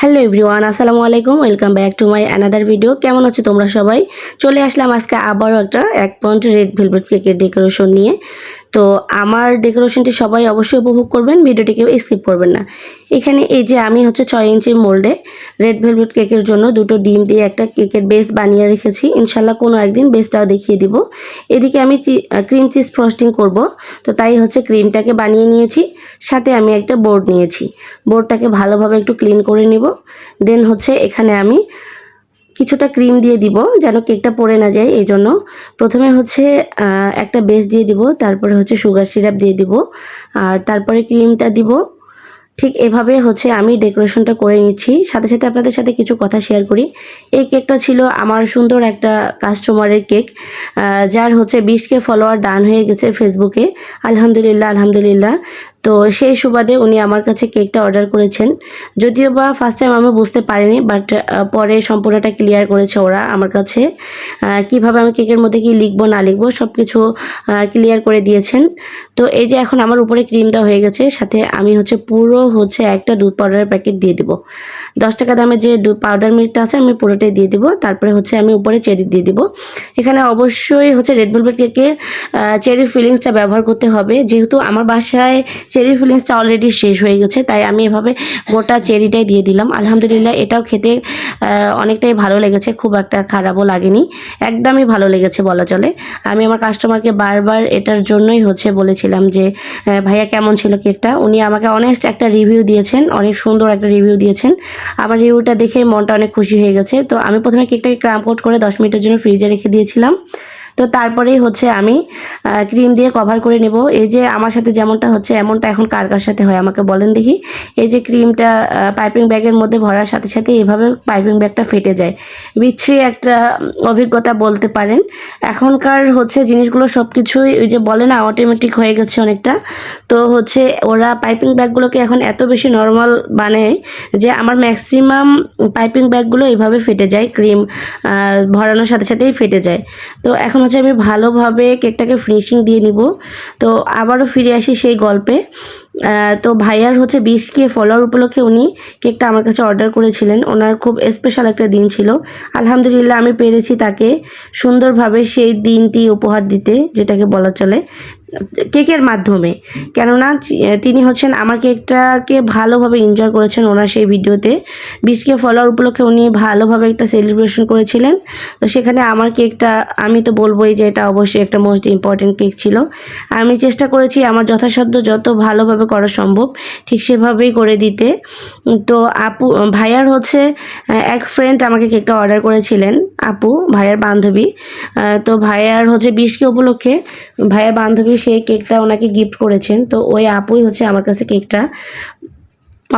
Hello everyone, আসসালামু আলাইকুম। Welcome back to my another video. কেমন আছো তোমরা সবাই? চলে আসলাম আজকে আবারও একটা 1 পয়েন্ট রেড ভেলভেট কেকের ডেকোরেশন নিয়ে। তো আমার ডেকোরেশনটি সবাই অবশ্যই উপভোগ করবেন, ভিডিওটিকেও স্কিপ করবেন না। এখানে এই যে আমি 6 ইঞ্চির মোল্ডে রেড ভেলভেট কেকের জন্য 2টো ডিম দিয়ে একটা কেকের বেস বানিয়ে রেখেছি। ইনশাল্লাহ কোনো একদিন বেসটাও দেখিয়ে দিব। এদিকে আমি ক্রিম চিজ ফ্রস্টিং করব, তো তাই ক্রিমটাকে বানিয়ে নিয়েছি। সাথে আমি একটা বোর্ড নিয়েছি। বোর্ডটাকে ভালোভাবে একটু ক্লিন করে নিব। দেন এখানে আমি কিছুটা ক্রিম দিয়ে দিব যেন কেকটা পড়ে না যায়। এই জন্য প্রথমে একটা বেস দিয়ে দিব, তারপরে সুগার সিরাপ দিয়ে দিব, আর তারপরে ক্রিমটা দিব। ঠিক এভাবে আমি ডেকোরেশনটা করে নিচ্ছি। সাথে সাথে আপনাদের সাথে কিছু কথা শেয়ার করি। এই কেকটা ছিল আমার সুন্দর একটা কাস্টমারের কেক, যার 20K ফলোয়ার ডান হয়ে গেছে ফেসবুকে। আলহামদুলিল্লাহ আলহামদুলিল্লাহ। তো সেই সুবাদে উনি আমার কাছে কেকটা অর্ডার করেছেন। যদিও বা ফার্স্ট টাইম আমি বুঝতে পারিনি, বাট পরে সম্পূর্ণটা ক্লিয়ার করেছে ওরা আমার কাছে। কিভাবে আমি কেকের মধ্যে কি লিখবো না লিখবো সব কিছু ক্লিয়ার করে দিয়েছেন। তো এই যে এখন আমার উপরে ক্রিম দেওয়া হয়ে গেছে, সাথে আমি পুরো একটা দুধ পাউডারের প্যাকেট দিয়ে দিব। 10 টাকা দামের যে পাউডার মিল্কটা আছে আমি পুরোটাই দিয়ে দিব। তারপরে আমি উপরে চেরি দিয়ে দিব। এখানে অবশ্যই রেড ভেলভেট কেকে চেরি ফিলিংসটা ব্যবহার করতে হবে। যেহেতু আমার বাসায় চেরি ফিলিংসটা অলরেডি শেষ হয়ে গেছে, তাই আমি এভাবে গোটা চেরিটাই দিয়ে দিলাম। আলহামদুলিল্লাহ, এটাও খেতে অনেকটাই ভালো লেগেছে, খুব একটা খারাপও লাগেনি, একদমই ভালো লেগেছে বলা চলে। আমি আমার কাস্টমারকে বারবার এটার জন্যই বলেছিলাম যে ভাইয়া কেমন ছিল কেকটা। উনি আমাকে অনেস্ট একটা রিভিউ দিয়েছেন, অনেক সুন্দর একটা রিভিউ দিয়েছেন। আমার রিভিউটা দেখে মনটা অনেক খুশি হয়ে গেছে। তো আমি প্রথমে কেকটাকে ক্রাম কোট করে 10 মিনিটের জন্য ফ্রিজে রেখে দিয়েছিলাম। তো তারপরেই আমি ক্রিম দিয়ে কভার করে নেব। এই যে আমার সাথে যেমনটা এমনটা এখন কার কার সাথে হয় আমাকে বলেন দেখি। এই যে ক্রিমটা পাইপিং ব্যাগের মধ্যে ভরার সাথে সাথে এইভাবে পাইপিং ব্যাগটা ফেটে যায়। বিচ্ছিরি একটা অভিজ্ঞতা বলতে পারেন। এখনকার জিনিসগুলো সব কিছুই ওই যে বলে না অটোমেটিক হয়ে গেছে অনেকটা। তো ওরা পাইপিং ব্যাগগুলোকে এখন এত বেশি নর্মাল বানায় যে আমার ম্যাক্সিমাম পাইপিং ব্যাগগুলো এইভাবে ফেটে যায়, ক্রিম ভরানোর সাথে সাথেই ফেটে যায়। তো এখন আমি ভালোভাবে কেকটাকে ফিনিশিং দিয়ে নিব। তো আবারও ফিরে আসি সেই গল্পে। তো ভাইয়ার 20K ফলোয়ার উপলক্ষে উনি কেকটা আমার কাছে অর্ডার করেছিলেন। ওনার খুব স্পেশাল একটা দিন ছিল। আলহামদুলিল্লাহ আমি পেরেছি তাকে সুন্দরভাবে সেই দিনটি উপহার দিতে, যেটাকে বলা চলে কেকের মাধ্যমে। কেননা তিনি আমার কেকটাকে ভালোভাবে এনজয় করেছেন ওনার সেই ভিডিওতে। 20K ফলোয়ার উপলক্ষে উনি ভালোভাবে একটা সেলিব্রেশন করেছিলেন। তো সেখানে আমার কেকটা আমি তো বলবোই যে এটা অবশ্যই একটা মোস্ট ইম্পর্টেন্ট কেক ছিল। আমি চেষ্টা করেছি আমার যথাসাধ্য যত ভালোভাবে করা সম্ভব ঠিক সেভাবেই করে দিতে। তো আপু ভাইয়ার এক ফ্রেন্ড আমাকে কেকটা অর্ডার করেছিলেন, আপু ভাইয়ার বান্ধবী। তো ভাইয়ার 20K উপলক্ষে ভাইয়ার বান্ধবী সেই কেকটা ওনাকে গিফট করেছেন। তো ওই আপুই আমার কাছে কেকটা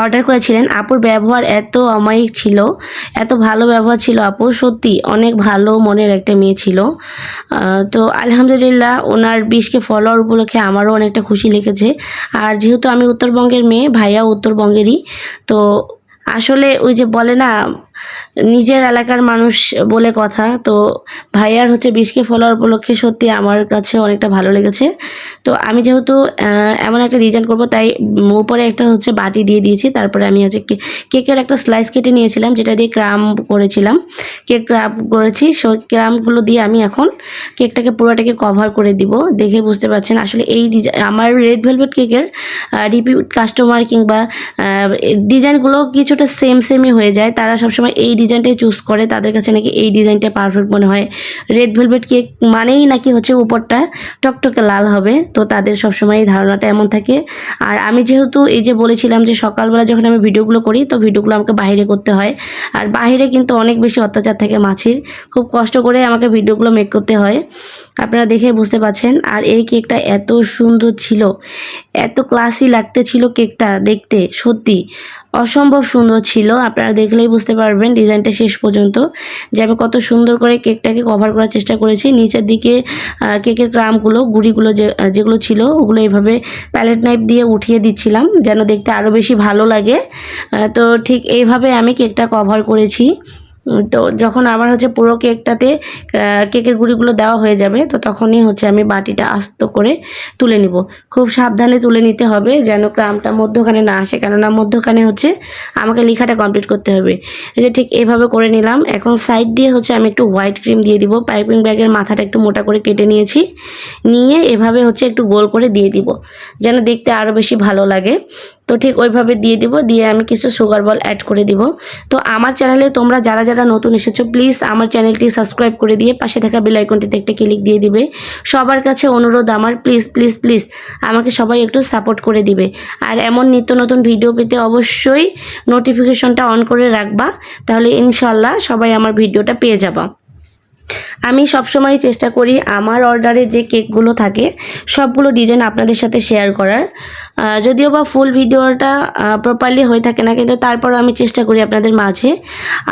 অর্ডার করেছিলেন। আপুর ব্যবহার এত অমায়িক ছিল, এত ভালো ব্যবহার ছিল আপুর, সত্যি অনেক ভালো মনের একটা মেয়ে ছিল। তো আলহামদুলিল্লাহ ওনার 20K ফলোয়ার উপলক্ষে আমারও অনেকটা খুশি লেগেছে। আর যেহেতু আমি উত্তরবঙ্গের মেয়ে, ভাইয়াও উত্তরবঙ্গেরই। তো আসলে ওই যে বলে না নিজের এলাকার মানুষ বলে কথা। তো ভাইয়ার 20K ফলোয়ার উপলক্ষে সত্যি আমার কাছে অনেকটা ভালো লেগেছে। তো আমি যেহেতু এমন একটা ডিজাইন করব, তাই উপরে একটা বাটি দিয়ে দিয়েছি। তারপরে আমি কেকের একটা স্লাইস কেটে নিয়েছিলাম, যেটা দিয়ে ক্রাম করেছিলাম, কেক ক্রাম করেছি। সেই ক্রামগুলো দিয়ে আমি এখন কেকটাকে পুরোটাকে কভার করে দিব। দেখে বুঝতে পারছেন আসলে এই আমার রেড ভেলভেট কেকের রিপিট কাস্টমার কিংবা ডিজাইনগুলো কিছুটা সেমই হয়ে যায়। তারা সবসময় এই ডিজাইনটাই চুজ করে, তাদের কাছে নাকি এই ডিজাইনটা পারফেক্ট মনে হয়। রেড ভেলভেট কেক মানেই নাকি উপরটা টকটকে লাল হবে। তো তাদের সবসময় এই ধারণাটা এমন থাকে। আর আমি যেহেতু এই যে বলেছিলাম যে সকালবেলা যখন আমি ভিডিওগুলো করি, তো ভিডিওগুলো আমাকে বাইরে করতে হয়। আর বাইরে কিন্তু অনেক বেশি অত্যাচার থাকে মাছির, খুব কষ্ট করে আমাকে ভিডিওগুলো মেক করতে হয়, আপনারা দেখে বুঝতে পারছেন। আর এই কেকটা এত সুন্দর ছিল, এত ক্লাসি লাগতে ছিল কেকটা দেখতে, সত্যি অসম্ভব সুন্দর ছিল। আপনারা দেখলেই বুঝতে পারবেন ডিজাইনটা শেষ পর্যন্ত যে আমি কত সুন্দর করে কেকটাকে কভার করার চেষ্টা করেছি। নিচের দিকে কেকের ক্রামগুলো গুঁড়িগুলো যেগুলো ছিল ওগুলো এইভাবে প্যালেট নাইফ দিয়ে উঠিয়ে দিচ্ছিলাম যেন দেখতে আরও বেশি ভালো লাগে। তো ঠিক এইভাবে আমি কেকটা কভার করেছি। তো যখন আমার পুরো কেকটাতে কেকের গুঁড়িগুলো দেওয়া হয়ে যাবে, তো তখনই আমি বাটিটা আস্ত করে তুলে নিব। খুব সাবধানে তুলে নিতে হবে যেন ক্রামটা মধ্যখানে না আসে, কেননা মধ্যখানে হচ্ছে আমাকে লেখাটা কমপ্লিট করতে হবে। এই যে ঠিক এভাবে করে নিলাম। এখন সাইড দিয়ে হচ্ছে আমি একটু হোয়াইট ক্রিম দিয়ে দিব। পাইপিং ব্যাগের মাথাটা একটু মোটা করে কেটে নিয়েছি, নিয়ে এভাবে হচ্ছে একটু গোল করে দিয়ে দিব যেন দেখতে আরও বেশি ভালো লাগে। তো ঠিক ওইভাবে দিয়ে দিব, দিয়ে আমি কিছু সুগার বল অ্যাড করে দিব। তো আমার চ্যানেলে তোমরা যারা যারা নতুন এসেছো প্লিজ আমার চ্যানেলটি সাবস্ক্রাইব করে দিয়ে পাশে থাকা বেল আইকনটিতে একটা ক্লিক দিয়ে দিবে। সবার কাছে অনুরোধ আমার, প্লিজ প্লিজ প্লিজ আমাকে সবাই একটু সাপোর্ট করে দিবে। আর এমন নিত্য নতুন ভিডিও পেতে অবশ্যই নোটিফিকেশনটা অন করে রাখবা, তাহলে ইনশাল্লাহ সবাই আমার ভিডিওটা পেয়ে যাবা। আমি সবসময় চেষ্টা করি আমার অর্ডারে যে কেকগুলো থাকে সবগুলো ডিজাইন আপনাদের সাথে শেয়ার করার। যদিও বা ফুল ভিডিওটা প্রপারলি হয়ে থাকে না, কিন্তু তারপরও আমি চেষ্টা করি আপনাদের মাঝে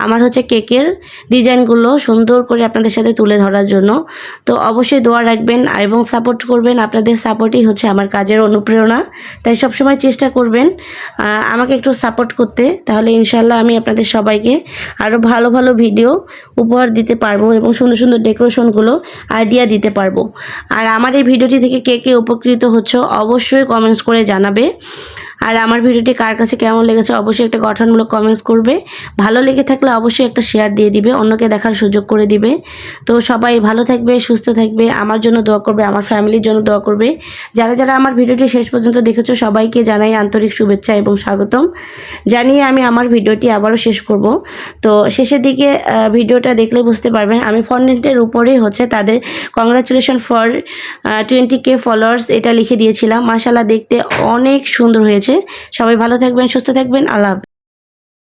আমার হচ্ছে কেকের ডিজাইনগুলো সুন্দর করে আপনাদের সাথে তুলে ধরার জন্য। তো অবশ্যই দোয়া রাখবেন এবং সাপোর্ট করবেন। আপনাদের সাপোর্টই হচ্ছে আমার কাজের অনুপ্রেরণা, তাই সবসময় চেষ্টা করবেন আমাকে একটু সাপোর্ট করতে, তাহলে ইনশাল্লাহ আমি আপনাদের সবাইকে আরও ভালো ভালো ভিডিও উপহার দিতে পারবো এবং সুন্দর সুন্দর ডেকোরেশনগুলো আইডিয়া দিতে পারবো। আর আমার এই ভিডিওটি থেকে কে কে উপকৃত হচ্ছে অবশ্যই কমেন্টস করে জানাবে। আর আমার ভিডিওটি কার কাছে কেমন লেগেছে অবশ্যই একটা গঠনমূলক কমেন্টস করবে। ভালো লেগে থাকলে অবশ্যই একটা শেয়ার দিয়ে দিবে, অন্যকে দেখার সুযোগ করে দিবে। তো সবাই ভালো থাকবে, সুস্থ থাকবে, আমার জন্য দোয়া করবে, আমার ফ্যামিলির জন্য দোয়া করবে। যারা যারা আমার ভিডিওটি শেষ পর্যন্ত দেখেছো সবাইকে জানাই আন্তরিক শুভেচ্ছা এবং স্বাগতম জানিয়ে আমি আমার ভিডিওটি আবারও শেষ করব। তো শেষের দিকে ভিডিওটা দেখলে বুঝতে পারবেন আমি ফন্টের উপরেই হচ্ছে তাদের কংগ্রাচুলেশন ফর 20K ফলোয়ার্স এটা লিখে দিয়েছিলাম। মাশাআল্লাহ দেখতে অনেক সুন্দর হয়েছে। সবাই ভালো থাকবেন, সুস্থ থাকবেন, আল্লাহ হাফেজ।